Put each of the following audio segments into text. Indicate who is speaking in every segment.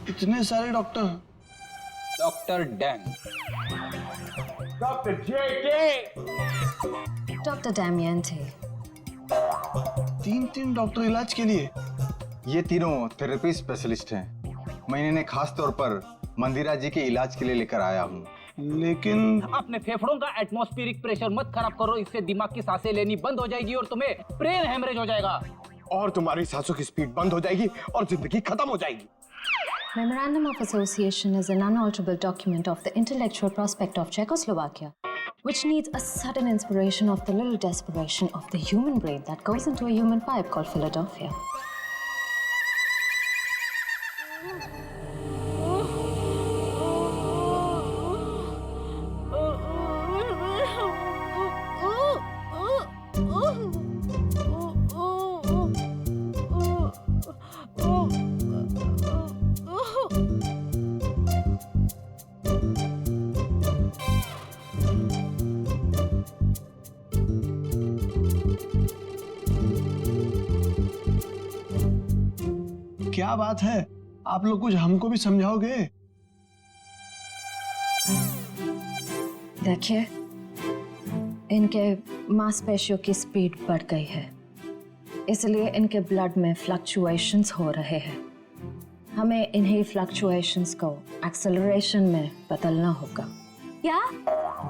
Speaker 1: इतने सारे doctor.
Speaker 2: Doctor dang.
Speaker 3: Doctor जेके।
Speaker 4: Doctor Damian थे।
Speaker 1: 3 डॉक्टर इलाज के लिए।
Speaker 5: ये तीनों थेरेपी स्पेशलिस्ट हैं। मैं इन्हें खास तौर पर मंदिरा जी के इलाज के लिए लेकर आया हूँ।
Speaker 1: लेकिन
Speaker 2: अपने फेफड़ों का एटमॉस्फेरिक प्रेशर मत खराब करो, इससे दिमाग की सांसें लेनी बंद हो जाएगी और तुम्हें ब्रेन हेमरेज हो जाएगा।
Speaker 3: और तुम्हारी सांसों की स्पीड बंद हो जाएगी और जिंदगी खत्म हो जाएगी।
Speaker 4: Memorandum of Association is an unalterable document of the intellectual prospect of Czechoslovakia, which needs a sudden inspiration of the little desperation of the human brain that goes into a human pipe called Philadelphia.
Speaker 1: क्या बात है, आप लोग कुछ हमको भी समझाओगे?
Speaker 4: देखिए, इनके मांसपेशियों की स्पीड बढ़ गई है, इसलिए इनके ब्लड में फ्लक्चुएशंस हो रहे हैं। हमें इन्हीं फ्लक्चुएशंस को एक्सेलरेशन में बदलना होगा।
Speaker 6: क्या?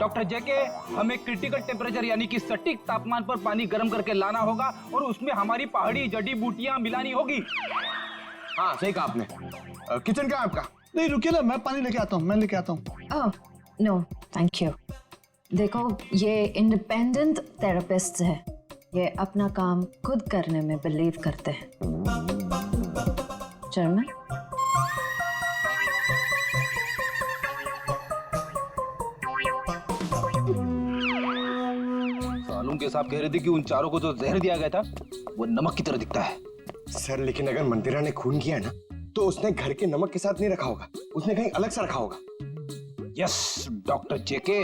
Speaker 2: डॉक्टर जेके, हमें क्रिटिकल टेम्परेचर यानी कि सटीक तापमान पर पानी गर्म करके लाना होगा और उसमें हमारी पहाड़ी जड़ी बूटियां मिलानी होगी।
Speaker 3: हाँ सही कहा आपने। किचन क्या है आपका?
Speaker 1: नहीं रुकिए ना, मैं पानी लेके आता हूँ, मैं लेके आता हूँ।
Speaker 4: Oh no thank you. देखो, ये इंडिपेंडेंट थेरेपिस्ट है, ये अपना काम खुद करने में बिलीव करते हैं। चलना।
Speaker 2: सालून के साहब कह रहे थे कि उन चारों को जो जहर दिया गया था वो नमक की तरह दिखता है।
Speaker 3: सर लेकिन अगर मंदिरा ने खून किया ना तो उसने घर के नमक के साथ नहीं रखा होगा, उसने कहीं अलग से रखा होगा।
Speaker 2: यस डॉक्टर जेके।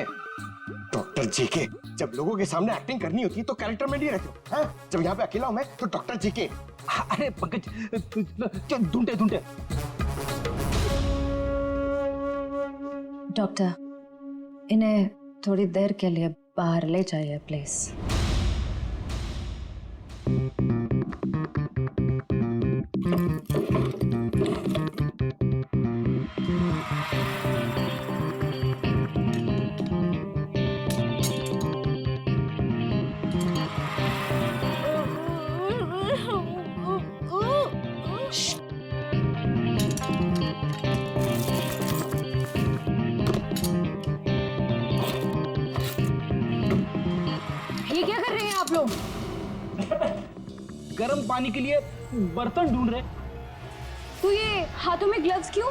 Speaker 3: डॉक्टर जेके, जब लोगों के सामने एक्टिंग करनी होती है तो कैरेक्टर में नहीं रहते हो, हाँ? जब यहाँ पे अकेला हूं मैं तो डॉक्टर जेके।
Speaker 2: अरे पंकज, ढूंढे ढूंढे।
Speaker 4: डॉक्टर, इन्हें थोड़ी देर के लिए बाहर ले जाइए प्लीज।
Speaker 6: ये क्या कर रहे हैं आप लोग?
Speaker 2: गर्म पानी के लिए बर्तन ढूंढ रहे।
Speaker 6: तो ये हाथों में ग्लव्स क्यों?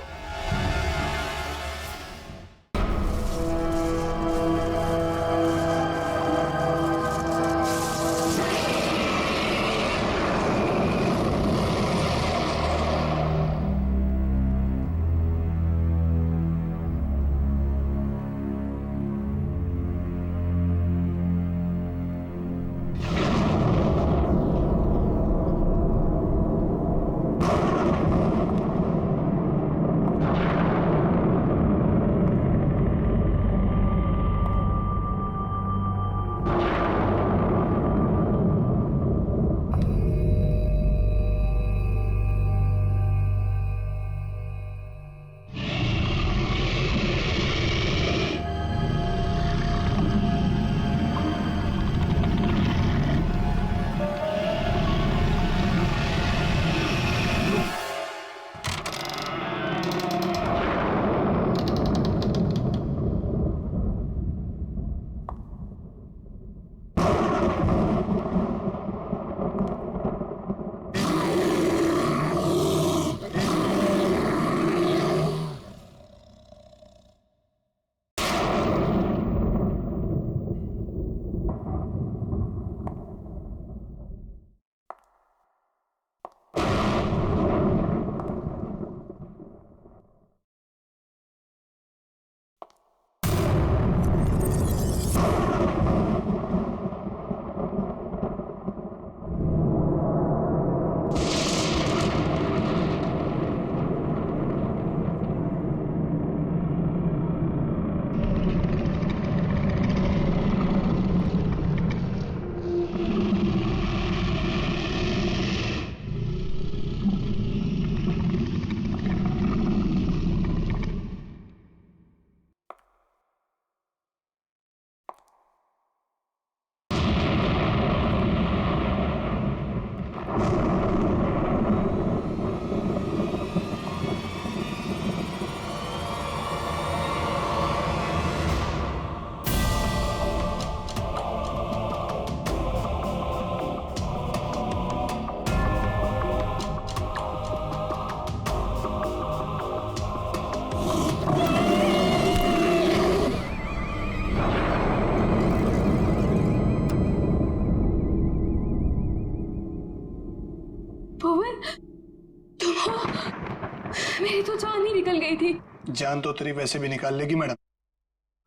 Speaker 6: मेरी तो जान ही निकल गई थी।
Speaker 1: जान तो तेरी वैसे भी निकाल लेगी मैडम,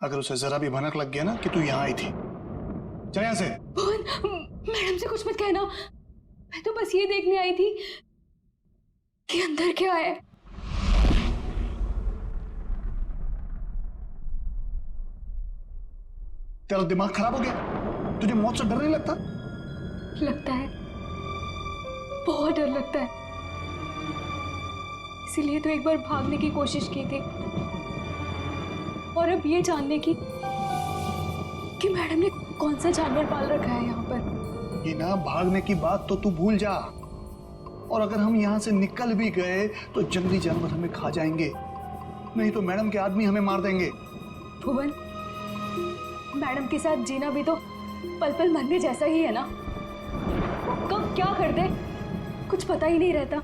Speaker 1: अगर उसे जरा भी भनक लग गया ना कि तू यहाँ आई थी। चल यहाँ से।
Speaker 6: भुवन, मैडम से कुछ मत कहना। मैं तो बस ये देखने आई थी कि अंदर क्या है।
Speaker 1: तेरा दिमाग खराब हो गया? तुझे मौत से डर नहीं लगता?
Speaker 6: लगता है, बहुत डर लगता है। इसीलिए तो एक बार भागने की कोशिश की थी, और अब ये जानने की कि मैडम ने कौन सा जानवर पाल रखा है यहाँ पर।
Speaker 1: ये ना, भागने की बात तो तू भूल जा। और अगर हम यहाँ से निकल भी गए तो जंगली जानवर हमें खा जाएंगे, नहीं तो मैडम के आदमी हमें मार देंगे।
Speaker 6: भुवन, मैडम के साथ जीना भी तो पल पल मरने जैसा ही है ना। कब क्या कर दे कुछ पता ही नहीं रहता।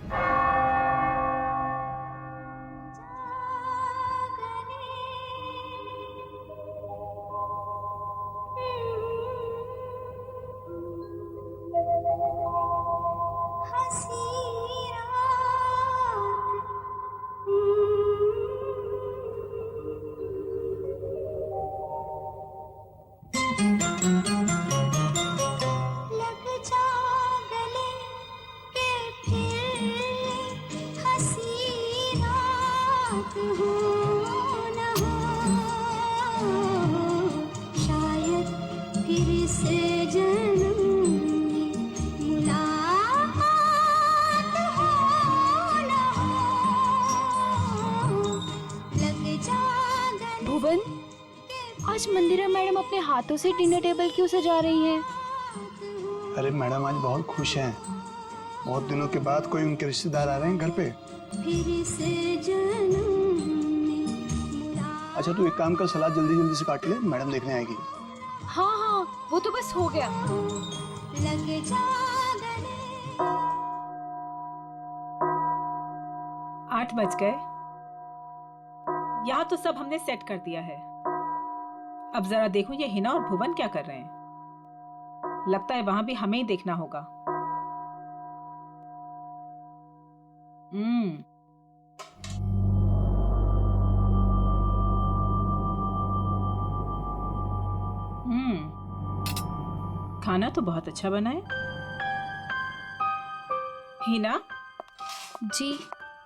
Speaker 6: भुवन, आज मंदिरा मैडम अपने हाथों से डिनर टेबल क्यों सजा रही हैं?
Speaker 1: अरे मैडम आज बहुत खुश हैं, बहुत दिनों के बाद कोई उनके रिश्तेदार आ रहे हैं घर पे। अच्छा तू एक काम कर, सलाद जल्दी जल्दी से काट ले, मैडम देखने आएगी।
Speaker 6: हाँ हाँ, वो तो बस हो गया।
Speaker 7: 8 बज गए। यहाँ तो सब हमने सेट कर दिया है। अब जरा देखो ये हिना और भुवन क्या कर रहे हैं। लगता है वहां भी हमें ही देखना होगा। खाना तो बहुत अच्छा बना है। हिना
Speaker 6: जी,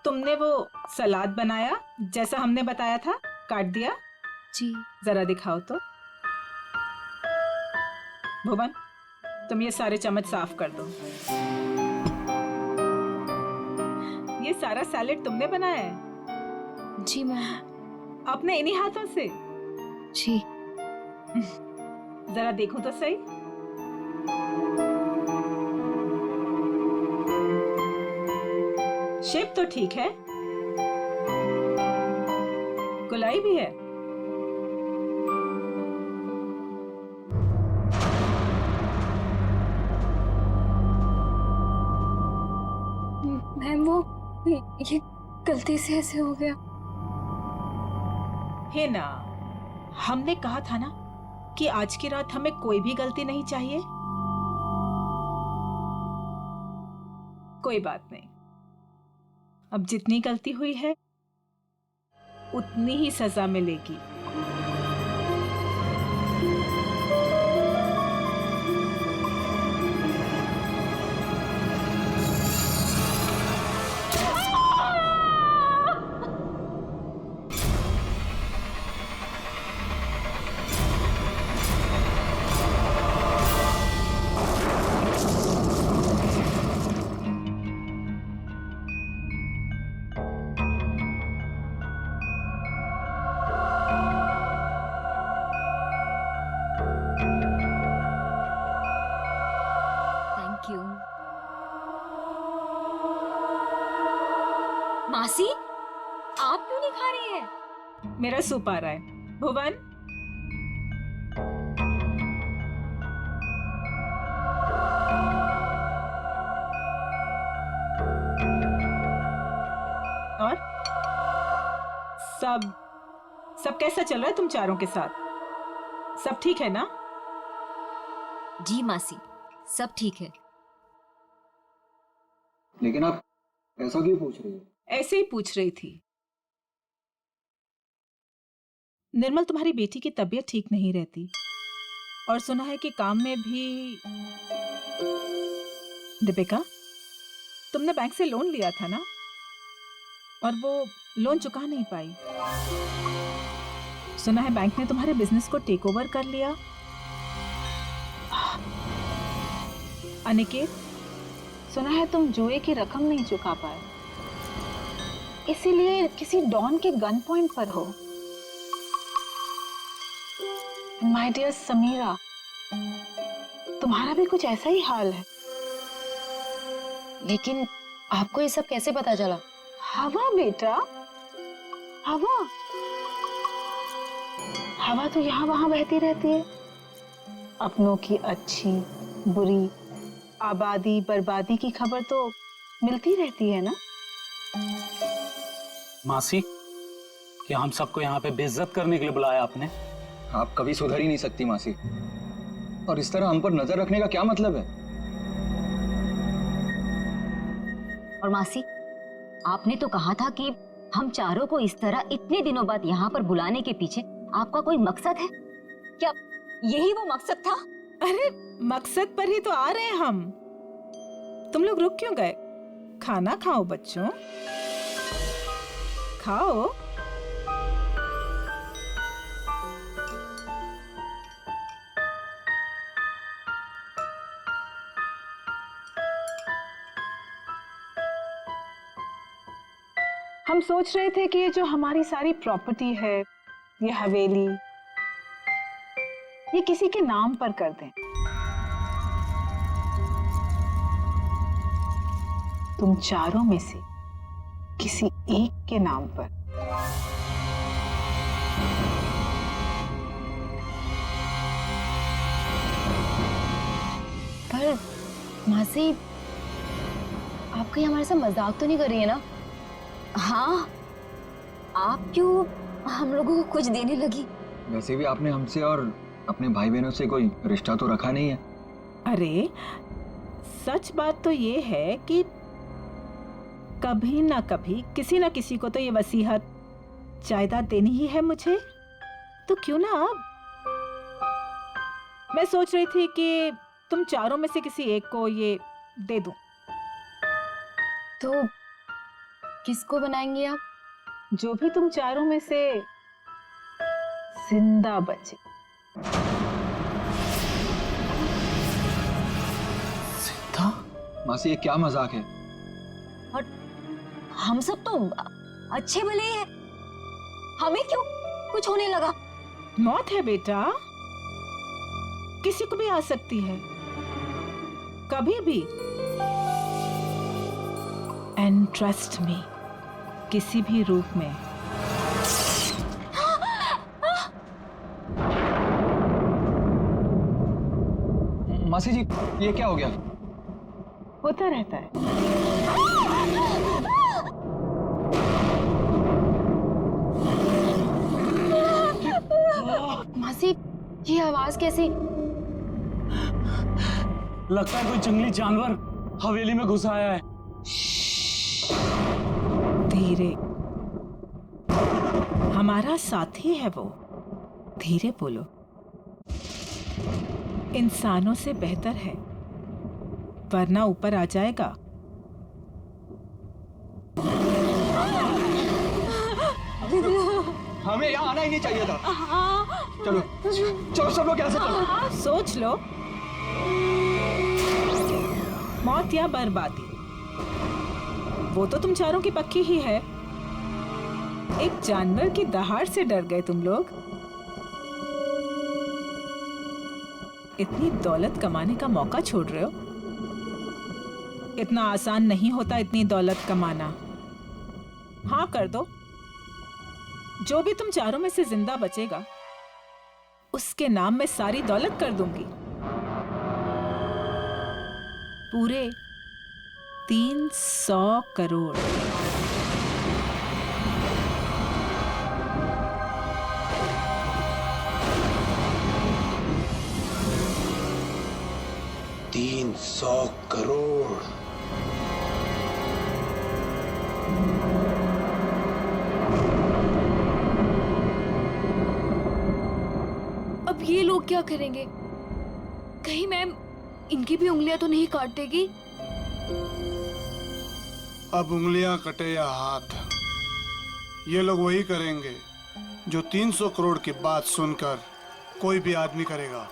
Speaker 7: तुमने वो सलाद बनाया जैसा हमने बताया था, काट दिया?
Speaker 6: जी।
Speaker 7: जरा दिखाओ तो। भुवन, तुम ये सारे चम्मच साफ कर दो। ये सारा सैलेड तुमने बनाया है?
Speaker 6: जी मैम।
Speaker 7: अपने इन्हीं हाथों से?
Speaker 6: जी।
Speaker 7: जरा देखो तो सही। शेप तो ठीक है, गुलाई भी है।
Speaker 6: मैम वो ये गलती से ऐसे हो गया।
Speaker 7: है ना, हमने कहा था ना कि आज की रात हमें कोई भी गलती नहीं चाहिए। कोई बात नहीं, अब जितनी गलती हुई है उतनी ही सजा मिलेगी।
Speaker 6: मासी, आप क्यों नहीं खा रही हैं?
Speaker 7: मेरा सूप आ रहा है। भुवन, और सब कैसा चल रहा है तुम चारों के साथ? सब ठीक है ना?
Speaker 8: जी मासी, सब ठीक है।
Speaker 5: लेकिन आप
Speaker 8: ऐसा क्यों पूछ रही हो?
Speaker 7: ऐसे ही पूछ रही थी। निर्मल, तुम्हारी बेटी की तबीयत ठीक नहीं रहती और सुना है कि काम में भी। दीपिका, तुमने बैंक से लोन लिया था ना, और वो लोन चुका नहीं पाई। सुना है बैंक ने तुम्हारे बिजनेस को टेक ओवर कर लिया। अनिकेत, सुना है तुम जुए की रकम नहीं चुका पाए, इसीलिए किसी डॉन के गन पॉइंट पर हो। माय डियर समीरा, तुम्हारा भी कुछ ऐसा ही हाल है।
Speaker 4: लेकिन आपको ये सब कैसे पता चला?
Speaker 7: हवा बेटा, हवा हवा तो यहाँ वहां बहती रहती है। अपनों की अच्छी बुरी, आबादी बर्बादी की खबर तो मिलती रहती है ना।
Speaker 2: मासी, क्या हम सबको यहाँ पे बेइज्जत करने के लिए बुलाया आपने?
Speaker 8: आप कभी सुधर ही नहीं सकती मासी, और इस तरह हम पर नजर रखने का क्या मतलब है?
Speaker 9: और मासी, आपने तो कहा था कि हम चारों को इस तरह इतने दिनों बाद यहाँ पर बुलाने के पीछे आपका कोई मकसद है क्या? यही वो मकसद था?
Speaker 7: अरे मकसद पर ही तो आ रहे हैं हम। तुम लोग रुक क्यों गए? खाना खाओ बच्चों, खाओ। हम सोच रहे थे कि ये जो हमारी सारी प्रॉपर्टी है, ये हवेली, ये किसी के नाम पर कर दें। तुम चारों में से किसी एक के नाम पर।
Speaker 4: पर मासी, आप कहीं हमारे साथ मजाक तो नहीं कर रही है ना?
Speaker 9: हाँ, आप क्यों हम लोगों को कुछ देने लगी?
Speaker 8: वैसे भी आपने हमसे और अपने भाई बहनों से कोई रिश्ता तो रखा नहीं है।
Speaker 7: अरे सच बात तो ये है कि कभी ना कभी किसी ना किसी को तो ये वसीयत जायदाद देनी ही है मुझे, तो क्यों ना अब। मैं सोच रही थी कि तुम चारों में से किसी एक को ये दे दूं।
Speaker 4: तो किसको बनाएंगे आप?
Speaker 7: जो भी तुम चारों में से जिंदा बचे।
Speaker 8: मासी, ये क्या मजाक है?
Speaker 9: और हम सब तो अच्छे भले हैं, हमें क्यों कुछ होने लगा?
Speaker 7: मौत है बेटा, किसी को भी आ सकती है, कभी भी। एंड ट्रस्ट मी, किसी भी रूप में।
Speaker 8: मासी जी, ये क्या हो गया?
Speaker 7: होता रहता है।
Speaker 4: मासी, ये आवाज कैसी?
Speaker 2: लगता है कोई जंगली जानवर हवेली में घुस आया है।
Speaker 7: धीरे, हमारा साथी है वो। धीरे बोलो, इंसानों से बेहतर है, वरना ऊपर आ जाएगा।
Speaker 8: हमें यहाँ आना ही नहीं चाहिए था। चलो चलो सब लोग यहाँ से चलो।
Speaker 7: सोच लो, मौत या बर्बादी, वो तो तुम चारों की पक्की ही है। एक जानवर की दहाड़ से डर गए तुम लोग। इतनी दौलत कमाने का मौका छोड़ रहे हो। इतना आसान नहीं होता इतनी दौलत कमाना। हाँ कर दो, जो भी तुम चारों में से जिंदा बचेगा उसके नाम में सारी दौलत कर दूंगी। पूरे 300 करोड़।
Speaker 3: $300 करोड़।
Speaker 6: क्या करेंगे? कहीं मैम इनकी भी उंगलियां तो नहीं काट देगी?
Speaker 10: अब उंगलियां कटे या हाथ, ये लोग वही करेंगे जो 300 करोड़ की बात सुनकर कोई भी आदमी करेगा,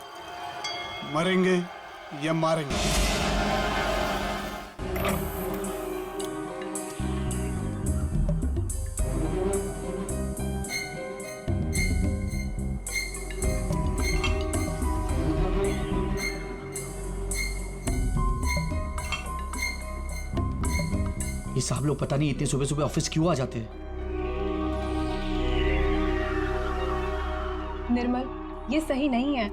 Speaker 10: मरेंगे या मारेंगे।
Speaker 11: ये साहब लोग पता नहीं इतने सुबह सुबह ऑफिस क्यों आ जाते हैं।
Speaker 6: निर्मल, ये सही नहीं है।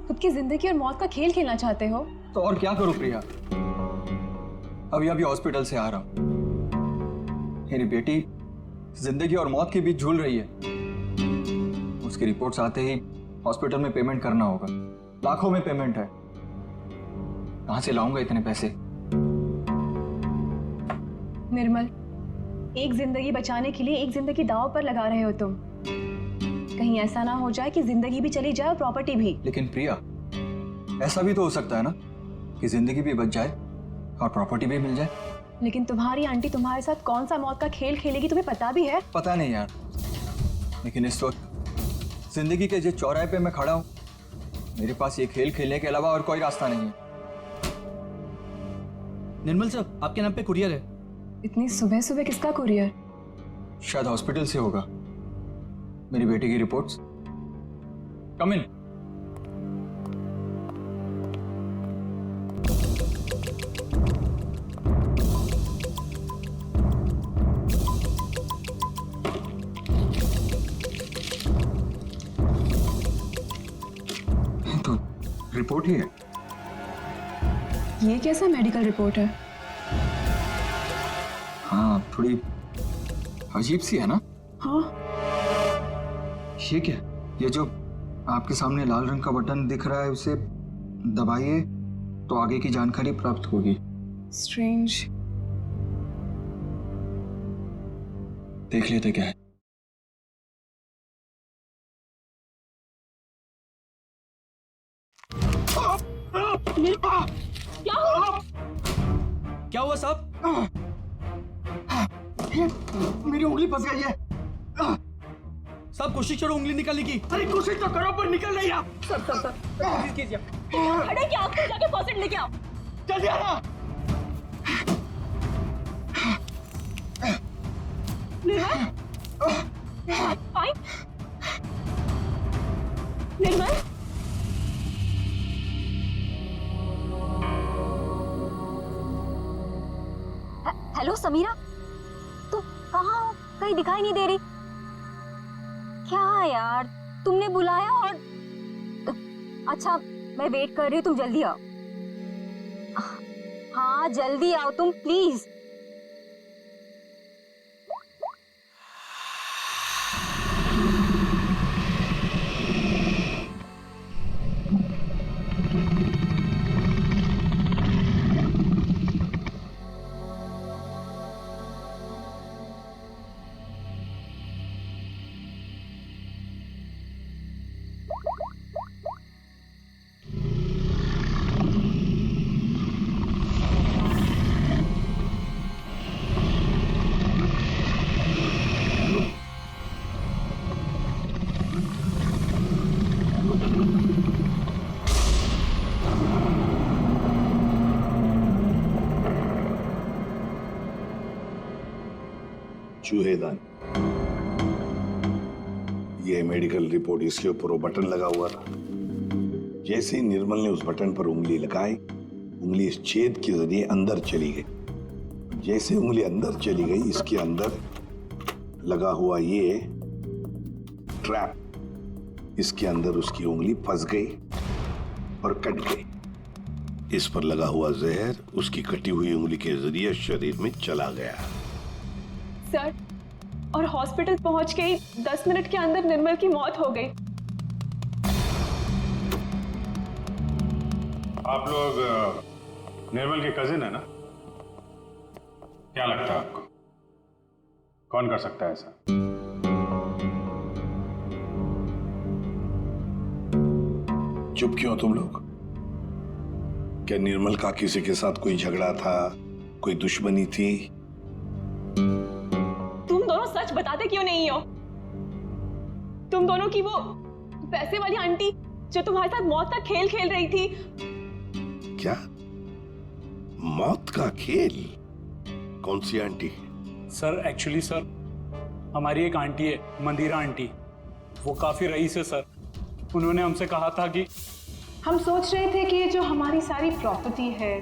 Speaker 6: खुद की जिंदगी और मौत का खेल खेलना चाहते हो?
Speaker 8: तो और क्या करूं प्रिया, अभी हॉस्पिटल से आ रहा हूं। मेरी बेटी जिंदगी और मौत के बीच झूल रही है। उसकी रिपोर्ट्स आते ही हॉस्पिटल में पेमेंट करना होगा, लाखों में पेमेंट है। कहां से लाऊंगा इतने पैसे?
Speaker 6: निर्मल, एक जिंदगी बचाने के लिए एक जिंदगी दांव पर लगा रहे हो तुम। कहीं ऐसा ना हो जाए कि जिंदगी भी चली जाए और प्रॉपर्टी भी।
Speaker 8: लेकिन प्रिया, ऐसा भी तो हो सकता है ना कि जिंदगी भी बच जाए और प्रॉपर्टी भी मिल जाए।
Speaker 6: लेकिन तुम्हारी आंटी तुम्हारे साथ कौन सा मौत का खेल खेलेगी तुम्हें पता भी है?
Speaker 8: पता नहीं यार, लेकिन इस वक्त जिंदगी के जिस चौराहे पे मैं खड़ा हूं, मेरे पास ये खेल खेलने के अलावा और कोई रास्ता नहीं है।
Speaker 11: निर्मल साहब, आपके नाम पे कुरियर है।
Speaker 6: इतनी सुबह सुबह किसका कुरियर?
Speaker 8: शायद हॉस्पिटल से होगा। मेरी बेटी की रिपोर्ट्स। कम इन। तो रिपोर्ट ही है।
Speaker 6: ये कैसा मेडिकल रिपोर्ट है?
Speaker 8: हाँ, थोड़ी अजीब सी है ना?
Speaker 6: हाँ।
Speaker 8: ये क्या? ये जो आपके सामने लाल रंग का बटन दिख रहा है, उसे दबाइए तो आगे की जानकारी प्राप्त होगी।
Speaker 6: स्ट्रेंज।
Speaker 8: देख लेते क्या है।
Speaker 11: क्या हुआ साहब?
Speaker 3: मेरी उंगली फंस गई है।
Speaker 11: साहब कोशिश करो उंगली निकालने की।
Speaker 3: अरे कोशिश तो करो पर निकल नहीं रहा।
Speaker 11: सर प्लीज कीजिए।
Speaker 6: अरे क्या आपको जाके फॉसेट लेके आओ।
Speaker 3: जल्दी आना।
Speaker 6: निर्मल, फाइन। निर्मल,
Speaker 9: हेलो समीरा, तुम कहाँ हो? कहीं दिखाई नहीं दे रही। क्या यार, तुमने बुलाया और अच्छा मैं वेट कर रही हूँ, तुम जल्दी आओ। हाँ जल्दी आओ तुम प्लीज।
Speaker 12: चूहेदान, ये मेडिकल रिपोर्ट, इसके ऊपर वो बटन लगा हुआ था। जैसे ही निर्मल ने उस बटन पर उंगली लगाई, उंगली इस छेद के जरिए अंदर चली गई। जैसे उंगली अंदर चली गई, इसके अंदर लगा हुआ ये ट्रैप, इसके अंदर उसकी उंगली फंस गई और कट गई। इस पर लगा हुआ जहर उसकी कटी हुई उंगली के जरिए शरीर में चला गया।
Speaker 6: सर, और हॉस्पिटल पहुंच के ही 10 मिनट के अंदर निर्मल की मौत हो गई।
Speaker 10: आप लोग निर्मल के कजिन है ना? क्या लगता है आपको कौन कर सकता है ऐसा?
Speaker 12: चुप क्यों तुम लोग? क्या निर्मल का किसी के साथ कोई झगड़ा था, कोई दुश्मनी थी?
Speaker 6: तुम दोनों सच बताते क्यों नहीं हो? तुम दोनों की वो पैसे वाली आंटी जो तुम्हारे साथ मौत का खेल खेल रही थी।
Speaker 12: क्या मौत का खेल? कौन सी आंटी?
Speaker 10: सर एक्चुअली सर हमारी एक आंटी है, मंदिरा आंटी, वो काफी रईस है सर। उन्होंने हमसे कहा था कि
Speaker 7: हम सोच रहे थे कि ये जो हमारी सारी प्रॉपर्टी है,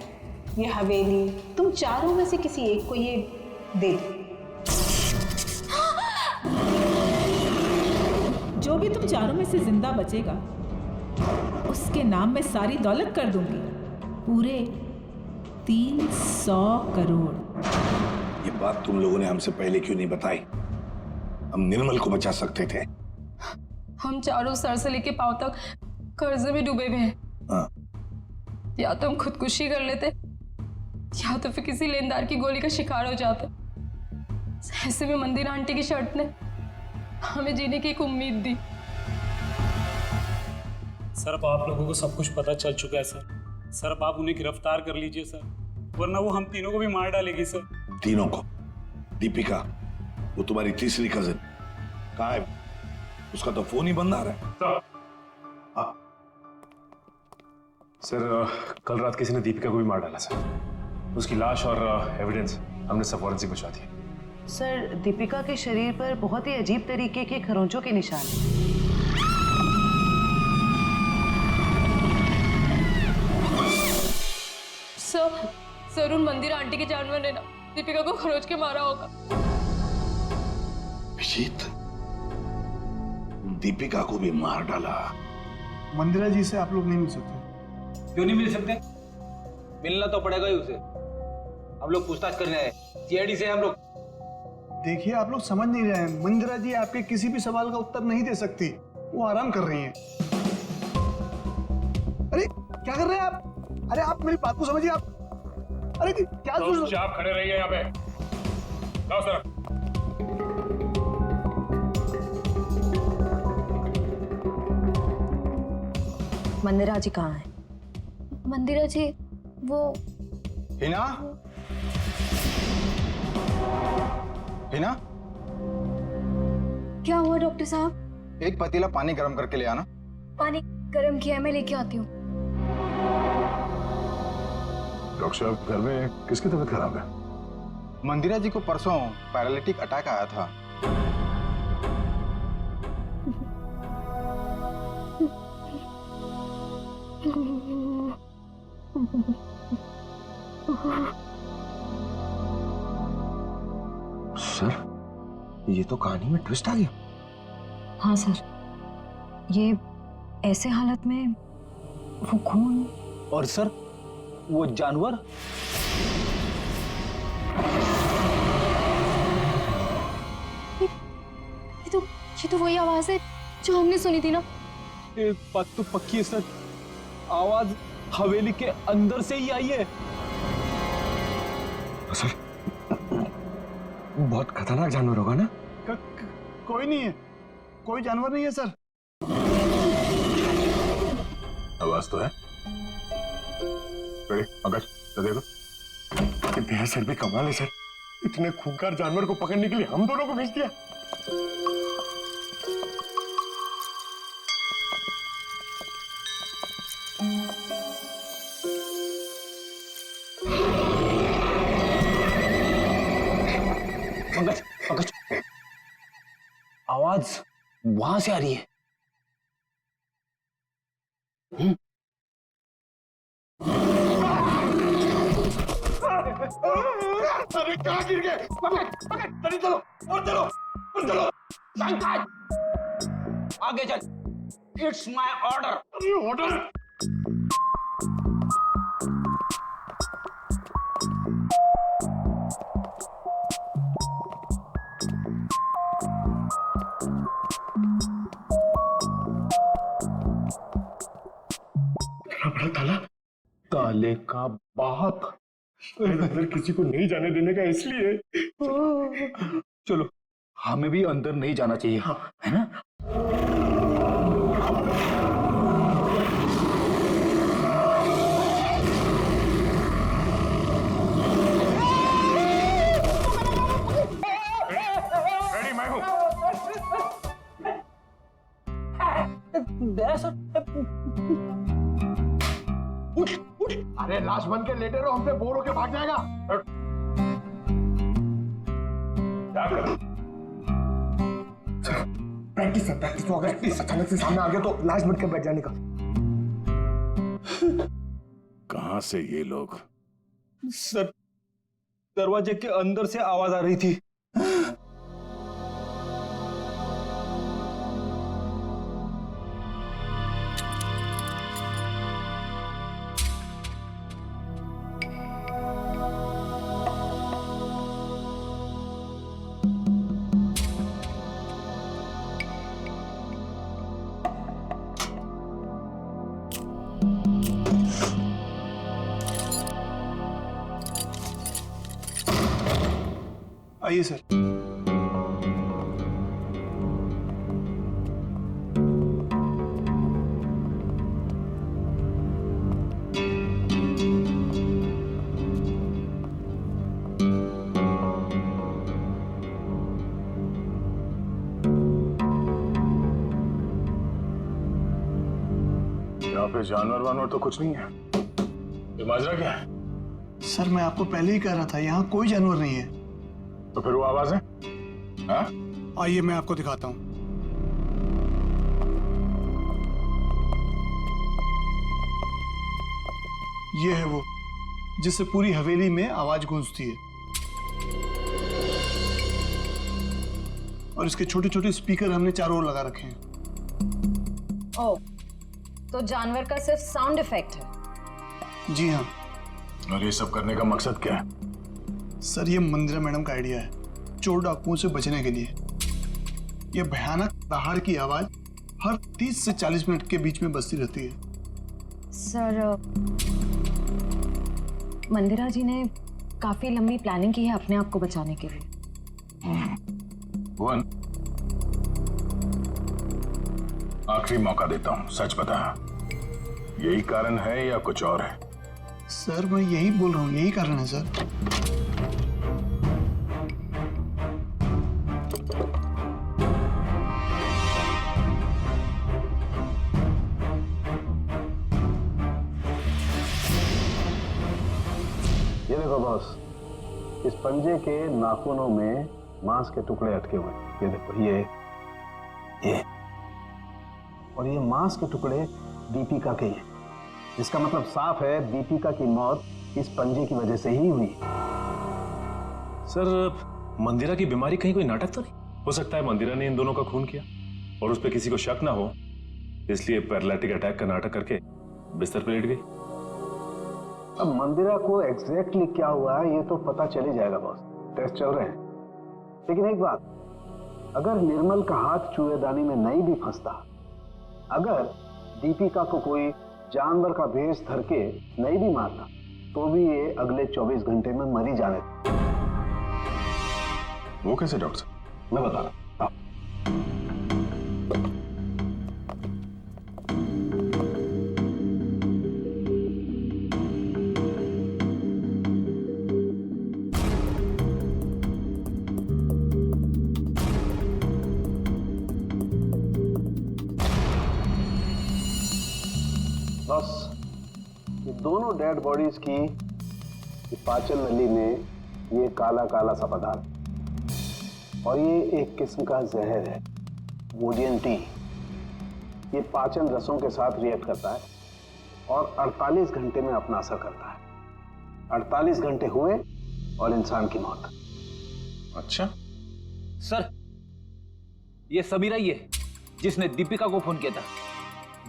Speaker 7: ये हवेली, तुम चारों में से किसी एक को ये दे दो। जो भी तुम चारों में से जिंदा बचेगा उसके नाम में सारी दौलत कर दूंगी, पूरे 300 करोड़।
Speaker 12: ये बात तुम लोगों ने हमसे पहले क्यों नहीं बताई? हम निर्मल को बचा सकते थे।
Speaker 6: हम चारों सर से लेके पांव तक कर्जे में डूबे हुए हैं।
Speaker 12: हाँ।
Speaker 6: या तो हम खुदकुशी कर लेते या तो फिर किसी लेनदार की गोली का शिकार हो जाते। ऐसे में मंदिर आंटी की शर्त ने हमें जीने की एक उम्मीद दी।
Speaker 10: सर अब आप लोगों को सब कुछ पता चल चुका है सर। सर अब आप उन्हें गिरफ्तार कर लीजिए सर, वरना वो हम तीनों को भी मार डालेगी सर।
Speaker 12: तीनों को? दीपिका, वो तुम्हारी तीसरी कजिन कहाँ है? उसका तो फोन ही बंद आ रहा है।
Speaker 13: सर कल रात किसी ने दीपिका को भी मार डाला सर। उसकी लाश और एविडेंस हमने सब फॉरेंसिक भिजवा दिए।
Speaker 14: सर दीपिका के शरीर पर बहुत ही अजीब तरीके के खरोंचों के निशान हैं।
Speaker 6: सर उन मंदिर आंटी के जानवर ने ना दीपिका को खरोच के मारा होगा।
Speaker 12: विजीत, दीपिका को भी मार डाला?
Speaker 1: मंदिरा जी से आप लोग नहीं मिल सकते?
Speaker 2: क्यों नहीं मिल सकते? मिलना तो पड़ेगा ही उसे। हम लोग पूछताछ करने आए, सीआईडी से हम लोग।
Speaker 1: देखिए आप लोग समझ नहीं रहे हैं, मंदिरा जी आपके किसी भी सवाल का उत्तर नहीं दे सकती, वो आराम कर रही हैं। अरे क्या कर रहे हैं आप? अरे आप मेरी बात को समझिए। आप अरे क्या
Speaker 13: आप खड़े रहिए यहाँ पे। लाओ सर।
Speaker 4: मंदिरा जी कहाँ है?
Speaker 6: मंदिरा जी वो
Speaker 5: हिना? हिना?
Speaker 6: क्या हुआ डॉक्टर साहब?
Speaker 5: एक पतीला पानी गर्म करके ले आना।
Speaker 6: पानी गर्म किया है, मैं लेके आती हूँ।
Speaker 13: डॉक्टर साहब घर में किसकी तबीयत खराब है?
Speaker 5: मंदिरा जी को परसों पैरालिटिक अटैक आया था।
Speaker 3: सर ये तो कहानी में ट्विस्ट आ गया।
Speaker 4: हाँ सर, ये ऐसे हालत में वो खून
Speaker 2: और सर वो जानवर?
Speaker 6: ये तो वही आवाज है जो हमने सुनी थी ना।
Speaker 2: एक बात तो पक्की है सर, आवाज हवेली के अंदर से ही आई है।
Speaker 3: सर बहुत खतरनाक जानवर होगा ना?
Speaker 1: कोई नहीं है, कोई जानवर नहीं है सर।
Speaker 13: आवाज तो है। पंकज दे दो।
Speaker 3: भैया सर भी कमाल है सर, इतने खूंखार जानवर को पकड़ने के लिए हम दोनों को भेज दिया।
Speaker 2: पंकज, पंकज, आवाज वहां से आ रही है।
Speaker 3: अरे कहाँ गिर गए? पकड़ पकड़, जल्दी चलो और चलो और चलो।
Speaker 2: पंकज आगे चल, इट्स माय ऑर्डर।
Speaker 3: ऑर्डर? बड़ा ताला?
Speaker 13: ताले का बाप
Speaker 3: अंदर किसी को नहीं जाने देने का इसलिए।
Speaker 2: चलो हमें भी अंदर नहीं जाना चाहिए, है ना? दया सर।
Speaker 3: उठ उठ, अरे लाश बन के लेटे रहो, हमसे बोर होके भाग जाएगा। प्रैक्टिस है, प्रैक्टिस। तो अगर अचानक से सामने आ गया तो लाश बन के बैठ जाने का।
Speaker 12: कहां से ये लोग?
Speaker 2: सर, दरवाजे के अंदर से आवाज आ रही थी।
Speaker 1: आइए सर।
Speaker 12: यहाँ पे जानवर वानवर तो कुछ नहीं है। ये माजरा क्या है?
Speaker 1: सर मैं आपको पहले ही कह रहा था, यहाँ कोई जानवर नहीं है।
Speaker 12: तो फिर वो आवाज है? हाँ?
Speaker 10: आइए मैं आपको दिखाता हूँ। ये है वो जिससे पूरी हवेली में आवाज गूंजती है, और इसके छोटे छोटे स्पीकर हमने चारों ओर लगा रखे हैं।
Speaker 4: ओह, तो जानवर का सिर्फ साउंड इफेक्ट है?
Speaker 1: जी हाँ।
Speaker 12: और ये सब करने का मकसद क्या है?
Speaker 1: सर ये मंदिरा मैडम का आइडिया है, चोर डाकुओं से बचने के लिए। यह भयानक दहाड़ की आवाज हर 30 से 40 मिनट के बीच में बजती रहती है।
Speaker 4: सर, मंदिरा जी ने काफी लंबी प्लानिंग की है अपने आप को बचाने के लिए।
Speaker 12: भुवन, आखिरी मौका देता हूं, सच बता, यही कारण है या कुछ और है?
Speaker 1: सर मैं यही बोल रहा हूँ, यही कारण है सर।
Speaker 15: ये देखो बॉस, इस पंजे के नाखूनों में मांस के टुकड़े अटके हुए। ये देखो, ये और ये मांस के टुकड़े दीपिका के हैं। इसका मतलब साफ है दीपिका की मौत इस पंजे की वजह से ही हुई।
Speaker 13: सर, मंदिरा की बीमारी कहीं कोई नाटक तो नहीं? हो सकता है मंदिरा ने इन दोनों का खून किया और उस पर किसी को शक ना हो, इसलिए पैरालिटिक अटैक का नाटक करके बिस्तर पर लेट गई।
Speaker 15: अब मंदिरा को एग्जैक्टली क्या हुआ है ये तो पता चल ही जाएगा बॉस, टेस्ट चल रहे हैं। लेकिन एक बात, अगर निर्मल का हाथ चूहेदानी में नहीं भी फंसता, अगर दीपिका को कोई जानवर का भेष धर के नहीं भी मारता, तो भी ये अगले 24 घंटे में मरी जाने।
Speaker 12: वो कैसे डॉक्टर?
Speaker 15: मैं बता रहा हूं। बस ये दोनों डेड बॉडीज की पाचन नली में ये काला काला सा पदार्थ, और ये एक किस्म का जहर है, वोडियन टी। ये पाचन रसों के साथ रिएक्ट करता है और 48 घंटे में अपना असर करता है। 48 घंटे हुए और इंसान की मौत।
Speaker 12: अच्छा
Speaker 2: सर, ये समीरा ही है जिसने दीपिका को फोन किया था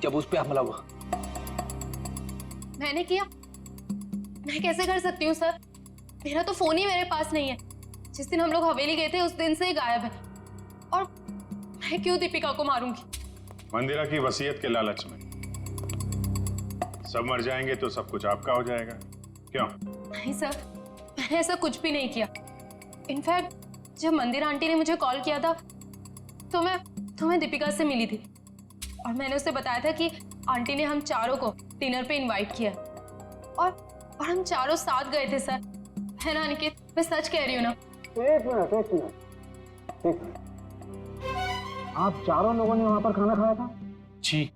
Speaker 2: जब उस पे हमला हुआ।
Speaker 6: मैंने किया? मैं कैसे कर सकती हूँ सर? मेरा तो फोन ही मेरे पास नहीं है। जिस दिन हम लोग हवेली गए थे उस दिन से ही गायब है। और मैं क्यों दीपिका को मारूंगी?
Speaker 12: मंदिरा की वसीयत के लालच में सब मर जाएंगे तो सब कुछ आपका हो जाएगा, क्यों?
Speaker 6: नहीं सर, मैंने ऐसा कुछ भी नहीं किया। इनफैक्ट जब मंदिरा आंटी ने मुझे कॉल किया था तो मैं दीपिका से मिली थी और मैंने उसे बताया था कि आंटी ने हम चारों को डिनर पे इनवाइट किया और हम चारों साथ गए थे सर। है ना अनिकेत? मैं सच कह रही हूँ ना?
Speaker 15: एक मिनट। आप चारों लोगों ने वहां पर खाना खाया था?
Speaker 2: जी।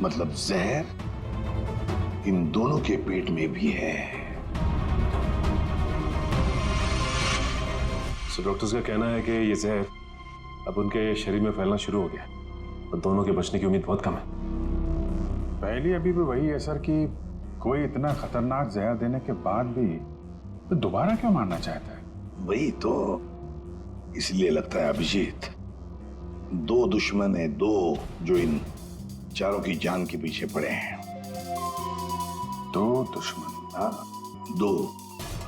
Speaker 12: मतलब जहर इन दोनों के पेट में भी है।
Speaker 13: सो डॉक्टर्स का कहना है कि ये जहर अब उनके शरीर में फैलना शुरू हो गया और दोनों के बचने की उम्मीद बहुत कम है।
Speaker 16: पहली अभी भी वही है सर कि कोई इतना खतरनाक जहर देने के बाद भी तो दोबारा क्यों मारना चाहता है?
Speaker 12: वही तो, इसलिए लगता है अभिजीत, दो दुश्मन है, दो जो इन चारों की जान के पीछे पड़े हैं।
Speaker 16: दो दुश्मन?
Speaker 12: हाँ, दो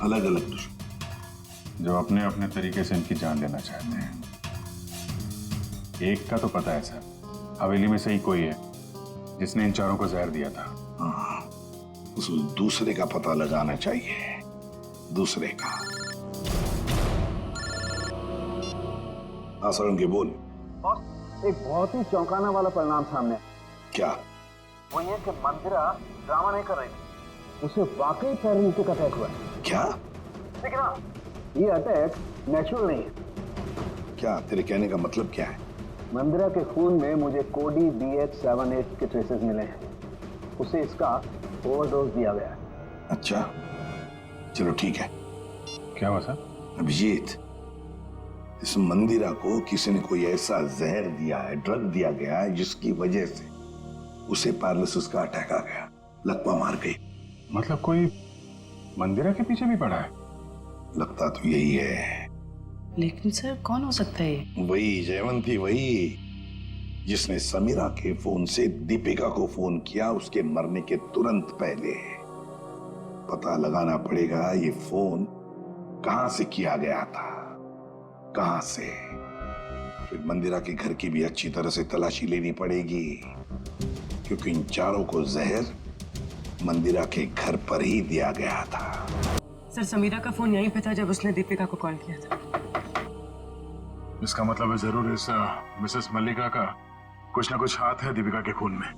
Speaker 12: अलग अलग दुश्मन
Speaker 16: जो अपने अपने तरीके से इनकी जान लेना चाहते हैं। एक का तो पता है सर, हवेली में से ही कोई है जिसने इन चारों को जहर दिया था।
Speaker 12: हाँ, उस दूसरे का पता लगाना चाहिए, दूसरे का। हाँ सर, उनके बोल।
Speaker 15: एक बहुत ही चौंकाने वाला परिणाम सामने।
Speaker 12: क्या?
Speaker 15: वो ये कि मंदिरा ड्रामा नहीं कर रही थी, उसे वाकई पैरालिटिक अटैक हुआ है।
Speaker 12: क्या?
Speaker 15: लेकिन हाँ, ये अटैक नेचुरल नहीं है।
Speaker 12: क्या तेरे कहने का मतलब क्या है?
Speaker 15: मंदिरा के खून में मुझे कोडी BH78 के ट्रेसेस मिले हैं। उसे इसका ओवरडोज दिया गया है।
Speaker 12: अच्छा, चलो ठीक है।
Speaker 16: क्या हुआ सर?
Speaker 12: अभिजीत, इस मंदिरा को किसी ने कोई ऐसा जहर दिया है, ड्रग दिया गया है, जिसकी वजह से उसे पैरालिसिस का अटैक आ गया, लकवा मार गई।
Speaker 16: मतलब कोई मंदिरा के पीछे भी पड़ा है?
Speaker 12: लगता तो यही है।
Speaker 14: लेकिन सर कौन हो सकता है ये?
Speaker 12: वही जयवंती, वही जिसने समीरा के फोन से दीपिका को फोन किया उसके मरने के तुरंत पहले। पता लगाना पड़ेगा ये फोन कहां से किया गया था, कहां से। फिर मंदिरा के घर की भी अच्छी तरह से तलाशी लेनी पड़ेगी, क्योंकि इन चारों को जहर मंदिरा के घर पर ही दिया गया था।
Speaker 14: सर समीरा का फोन यहीं पे था जब उसने दीपिका को कॉल किया था।
Speaker 16: इसका मतलब है जरूर इस मिसेस मल्लिका का कुछ ना कुछ हाथ है दीपिका के खून में।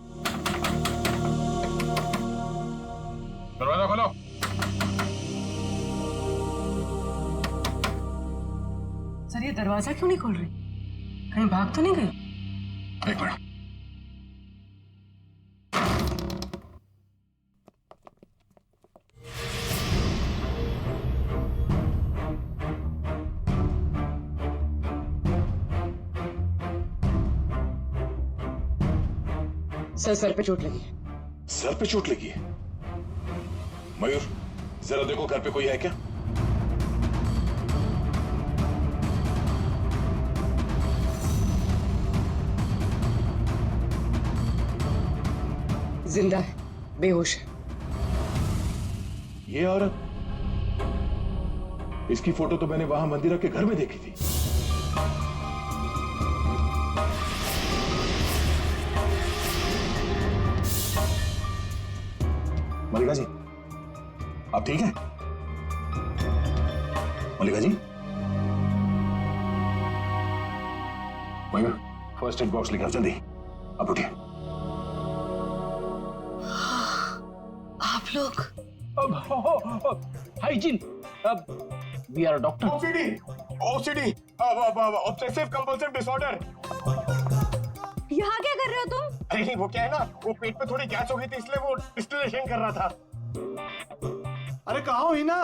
Speaker 16: दरवाजा खोलो।
Speaker 14: सर ये दरवाजा क्यों नहीं खोल रही? कहीं भाग तो नहीं गई?
Speaker 12: एक मिनट।
Speaker 14: सर पे चोट लगी है।
Speaker 17: सर पे चोट लगी है? मयूर, जरा देखो घर पे कोई है क्या?
Speaker 14: जिंदा है, बेहोश है।
Speaker 17: ये औरत, इसकी फोटो तो मैंने वहां मंदिरा के घर में देखी थी।
Speaker 12: मल्लिका जी, आप ठीक हैं? Mallika ji? Mayur, first aid box लेकर आओ जल्दी। आप उठिए।
Speaker 14: आप लोग?
Speaker 2: Hygiene, we are doctor.
Speaker 3: OCD, obsessive compulsive disorder.
Speaker 9: यहाँ क्या कर रहे हो तुम?
Speaker 3: अरे नहीं, वो क्या है ना, वो पेट पे थोड़ी गैस हो गई थी इसलिए वो डिस्टिलेशन कर रहा था।
Speaker 10: अरे कहाँ हो हिना?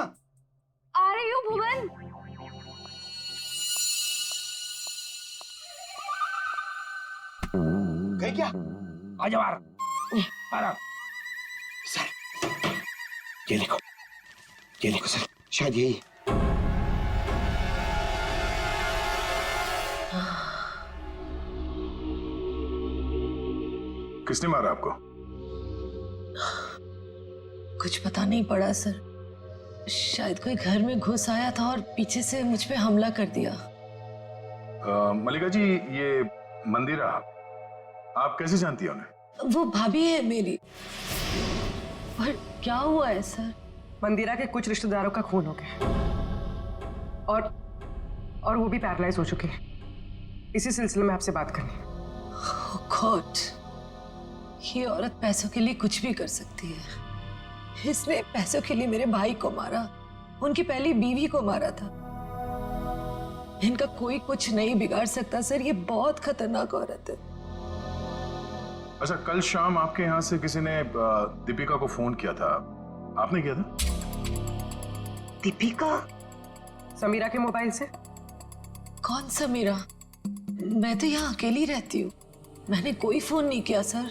Speaker 9: आ रही हूँ भुवन।
Speaker 3: गई क्या?
Speaker 2: आ जाओ आराम।
Speaker 3: सर, ये लिखो सर, शायद यही।
Speaker 16: किसने मारा आपको?
Speaker 14: कुछ पता नहीं पड़ा सर। शायद कोई घर में घुस आया था और पीछे से मुझ पे हमला कर दिया।
Speaker 16: मल्लिका जी, ये मंदिरा आप कैसे जानती हैं उन्हें?
Speaker 14: वो भाभी है मेरी।
Speaker 9: पर क्या हुआ है सर?
Speaker 14: मंदिरा के कुछ रिश्तेदारों का खून हो गया और वो भी पैरालाइज हो चुके हैं। इसी सिलसिले में आपसे बात करनी है। Oh God, ये औरत पैसों के लिए कुछ भी कर सकती है। इसने पैसों के लिए मेरे भाई को मारा, उनकी पहली बीवी को मारा था। इनका कोई कुछ नहीं बिगाड़ सकता सर, ये बहुत खतरनाक औरत है।
Speaker 16: अच्छा, कल शाम आपके यहाँ से किसी ने दीपिका को फोन किया था, आपने किया था?
Speaker 14: दीपिका? समीरा के मोबाइल से?
Speaker 18: कौन समीरा? मैं तो यहाँ अकेली रहती हूँ, मैंने कोई फोन नहीं किया सर।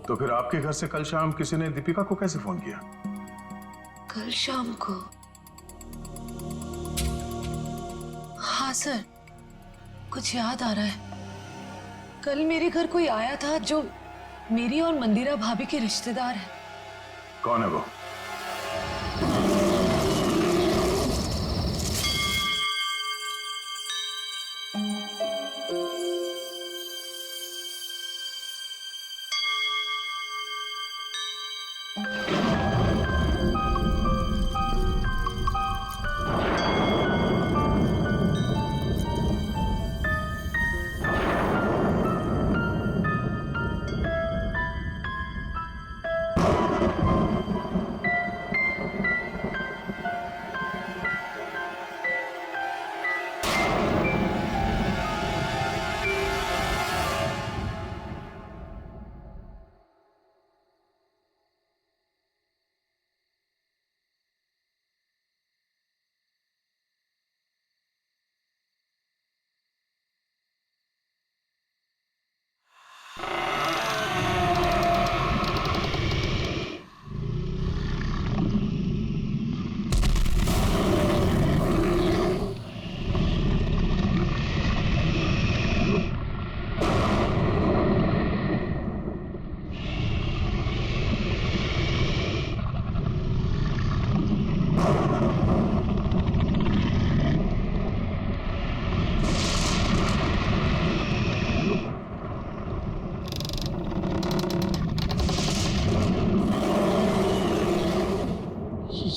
Speaker 16: तो फिर आपके घर से कल शाम किसी ने दीपिका को कैसे फोन किया?
Speaker 18: कल शाम को? हाँ सर, कुछ याद आ रहा है। कल मेरे घर कोई आया था जो मेरी और मंदिरा भाभी के रिश्तेदार है।
Speaker 16: कौन है वो?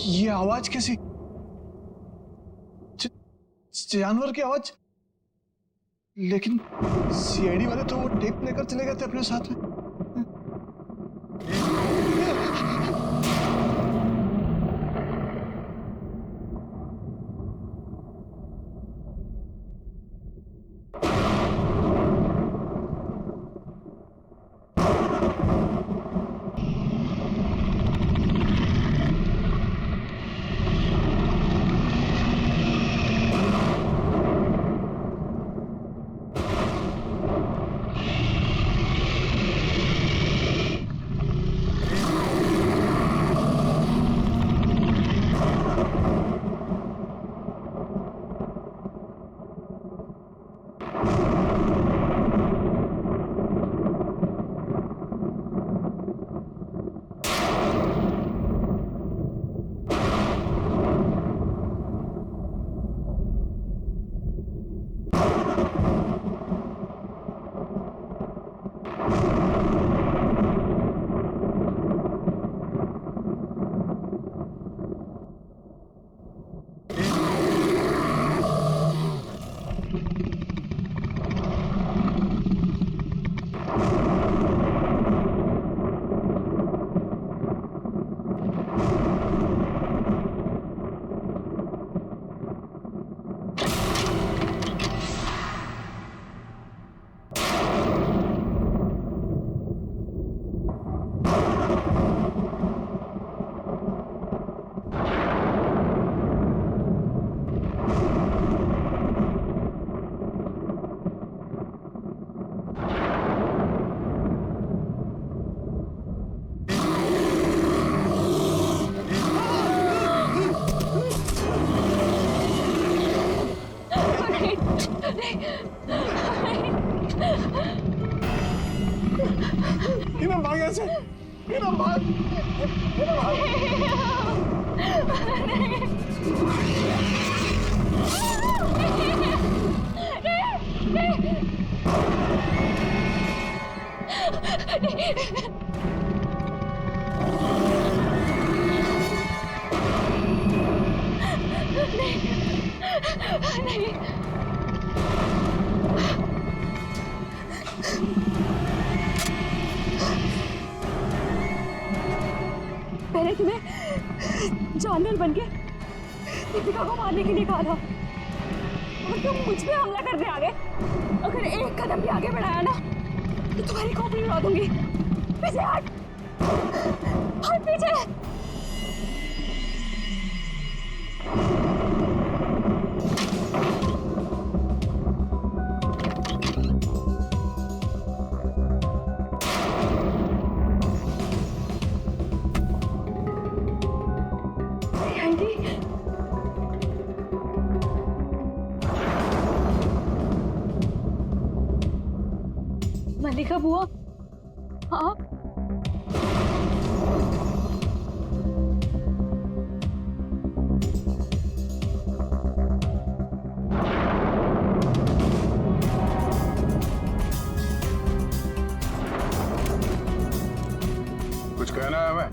Speaker 1: ये आवाज कैसी? जानवर की आवाज? लेकिन सीआईडी वाले तो वो टेप लेकर चले गए थे अपने साथ में।
Speaker 19: मैंने तुम्हें जानवर बनके दीपिका को मारने के लिए कहा था और तुम मुझ पे हमला करने आ गए। अगर एक कदम भी आगे बढ़ाया ना तो तुम्हारी खोपड़ी उड़ा दूंगी। पीछे हट, हट पीछे। मल्लिका बुआ, आप?
Speaker 16: कुछ कहना है हमें?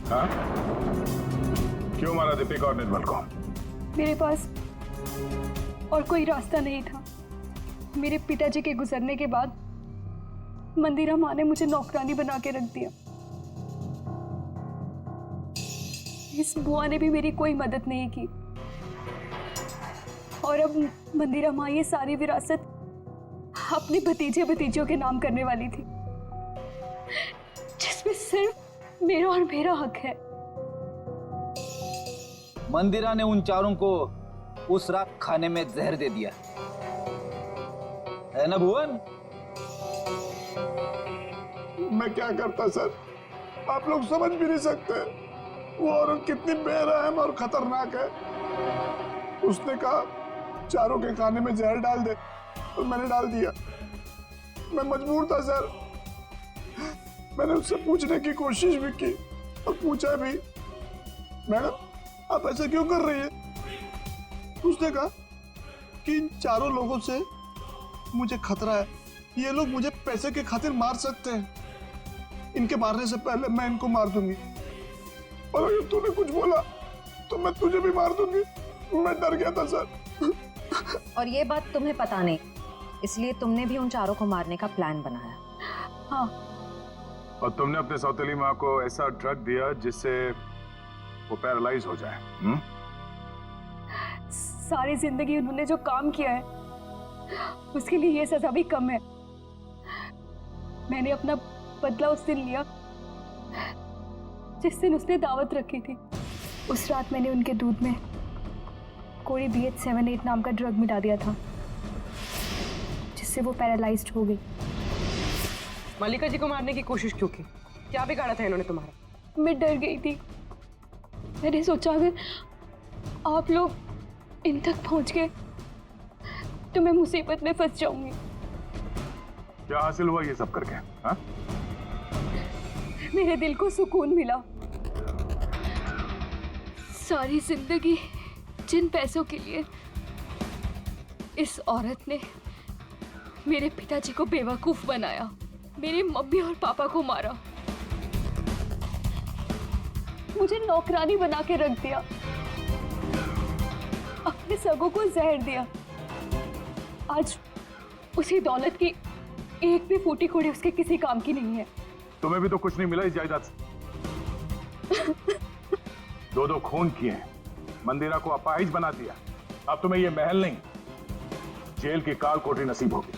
Speaker 16: हाँ? क्यों मारा दीपिका और निर्मल को?
Speaker 19: मेरे पास और कोई रास्ता नहीं था। मेरे पिताजी के गुजरने के बाद मंदिरा माँ ने मुझे नौकरानी बना के रख दिया। इस बुआ ने भी मेरी कोई मदद नहीं की और अब मंदिरा माँ ये सारी विरासत अपने भतीजे भतीजियों के नाम करने वाली थी, जिसमें सिर्फ मेरा और मेरा हक है।
Speaker 2: मंदिरा ने उन चारों को उस रात खाने में जहर दे दिया है ना भुवन?
Speaker 10: मैं क्या करता सर, आप लोग समझ भी नहीं सकते। वो औरत कितनी बेरहम और खतरनाक है। उसने कहा चारों के खाने में जहर डाल दे, और मैंने डाल दिया। मैं मजबूर था सर। मैंने उससे पूछने की कोशिश भी की और पूछा भी, मैडम आप ऐसा क्यों कर रही है? उसने कहा कि इन चारों लोगों से मुझे खतरा है। ये लोग मुझे पैसे के खातिर मार सकते हैं। इनके मारने से पहले मैं इनको मार दूंगी, और अगर तूने कुछ बोला तो मैं तुझे भी मार दूंगी। मैं डर गया था सर।
Speaker 4: और ये बात तुम्हें पता नहीं, इसलिए तुमने भी उन चारों को मारने का प्लान बनाया।
Speaker 19: हाँ।
Speaker 16: और तुमने अपने सौतेली माँ को ऐसा ड्रग दिया जिससे वो पैरालाइज हो जाए।
Speaker 19: सारी जिंदगी उन्होंने जो काम किया है उसके लिए ये सजा भी कम है। मैंने अपना बदला उस दिन लिया जिस दिन उसने दावत रखी थी। उस रात मैंने उनके दूध में कोई BH78 नाम का ड्रग मिला दिया था, जिससे वो पैरालाइज्ड हो गई।
Speaker 14: मल्लिका जी को मारने की कोशिश क्यों की? क्या बिगाड़ा था इन्होंने तुम्हारा?
Speaker 19: मैं डर गई थी। मैंने सोचा अगर आप लोग इन तक पहुंच गए तो मैं मुसीबत में फंस जाऊंगी।
Speaker 16: क्या हासिल हुआ ये सब करके? हाँ?
Speaker 19: मेरे दिल को सुकून मिला। सारी जिंदगी जिन पैसों के लिए इस औरत ने मेरे पिताजी को बेवकूफ बनाया, मेरे मम्मी और पापा को मारा, मुझे नौकरानी बना के रख दिया, अपने सगों को जहर दिया। आज उसी दौलत की एक भी फूटी कोड़ी उसके किसी काम की नहीं है।
Speaker 16: तुम्हें भी तो कुछ नहीं मिला इस जायदाद से। दो खून किए हैं, मंदिरा को अपाहिज बना दिया। अब तुम्हें ये महल नहीं, जेल की काल कोठरी नसीब होगी।